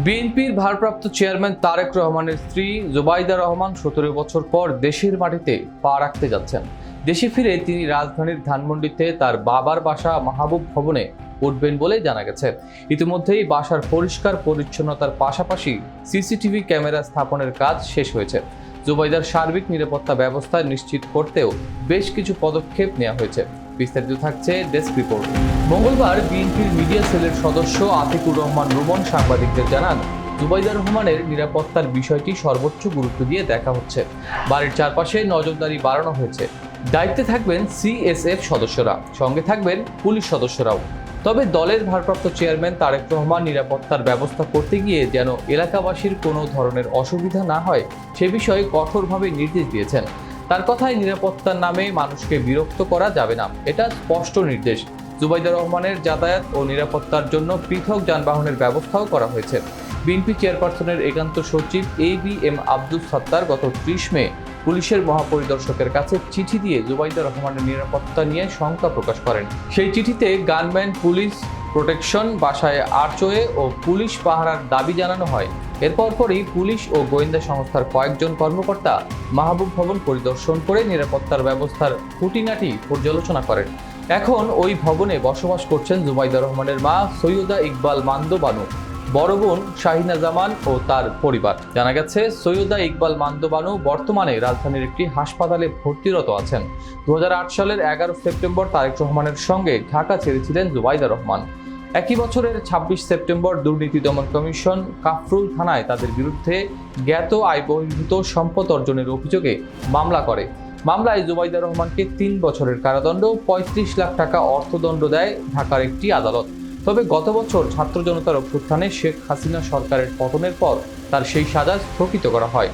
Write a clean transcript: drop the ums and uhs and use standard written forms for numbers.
বিএনপির ভারপ্রাপ্ত চেয়ারম্যান তারেক রহমানের স্ত্রী জুবাইদা রহমান 17 বছর পর দেশের মাটিতে পা রাখতে যাচ্ছেন। দেশে ফিরে তিনি রাজধানীর ধানমন্ডিতে তার বাবার বাসা মাহবুব ভবনে উঠবেন বলে জানা গেছে। ইতিমধ্যেই বাসার পরিষ্কার পরিচ্ছন্নতার পাশাপাশি সিসিটিভি ক্যামেরা স্থাপনের কাজ শেষ হয়েছে। জুবাইদার সার্বিক নিরাপত্তা ব্যবস্থা নিশ্চিত করতেও বেশ কিছু পদক্ষেপ নেওয়া হয়েছে। বিস্তারিত থাকছে ডেস্ক রিপোর্ট। মঙ্গলবার বিএনপির মিডিয়া সেলের সদস্য আতিকুর রহমান রুমন সাংবাদিকদের জানান, জুবাইদা রহমানের নিরাপত্তার বিষয়টি সর্বোচ্চ গুরুত্ব দিয়ে দেখা হচ্ছে। বাড়ির চারপাশে নজরদারি বাড়ানো হয়েছে। দায়িত্বে থাকবেন সিএসএফ সদস্যরা, সঙ্গে থাকবেন পুলিশ সদস্যরাও। তবে দলের ভারপ্রাপ্ত চেয়ারম্যান তারেক রহমান নিরাপত্তার ব্যবস্থা করতে গিয়ে যেন এলাকাবাসীর কোনো ধরনের অসুবিধা না হয় সে বিষয়ে কঠোরভাবে নির্দেশ দিয়েছেন। তার কথায়, নিরাপত্তার নামে মানুষকে বিরক্ত করা যাবে না, এটা স্পষ্ট নির্দেশ। জুবাইদা রহমানের যাতায়াত ও নিরাপত্তার জন্য পৃথক যানবাহনের ব্যবস্থাও করা হয়েছে। বিএনপি চেয়ারপারসনের একান্ত সচিব ABM আব্দুস সাত্তার গত 30 মে পুলিশের মহাপরিদর্শকের কাছে চিঠি দিয়ে জুবাইদা রহমানের নিরাপত্তা নিয়ে শঙ্কা প্রকাশ করেন। সেই চিঠিতে গানম্যান, পুলিশ প্রোটেকশন, বাসায় আর্চওয়ে ও পুলিশ পাহারার দাবি জানানো হয়। এরপরই পুলিশ ও গোয়েন্দা সংস্থার কয়েকজন কর্মকর্তা মাহবুব ভবন পরিদর্শন করে নিরাপত্তার ব্যবস্থার খুঁটিনাটি পর্যালোচনা করেন। এখন ওই ভবনে বসবাস করছেন জুবাইদা রহমানের মা সৈয়দা ইকবাল মান্দ বানু, বড় বোন শাহিনা জামান ও তার পরিবার। জানা গেছে, সৈয়দা ইকবাল মান্দ বানু বর্তমানে রাজধানীর একটি হাসপাতালে ভর্তিরত আছেন। 2008 সালের 11 সেপ্টেম্বর তারেক রহমানের সঙ্গে ঢাকা ছেড়েছিলেন জুবাইদা রহমান। একই বছরের 26 সেপ্টেম্বর দুর্নীতি দমন কমিশন কাফরুল থানায় তাদের বিরুদ্ধে জ্ঞাত আয় বহির্ভূত সম্পদ অর্জনের অভিযোগে মামলা করে। মামলায় জুবাইদা রহমানকে 3 বছরের কারাদণ্ড, 35 লাখ টাকা অর্থদণ্ড দেয় ঢাকার একটি আদালত। তবে গত বছর ছাত্র জনতার অভ্যুত্থানে শেখ হাসিনা সরকারের পতনের পর তার সেই সাজা স্থগিত করা হয়।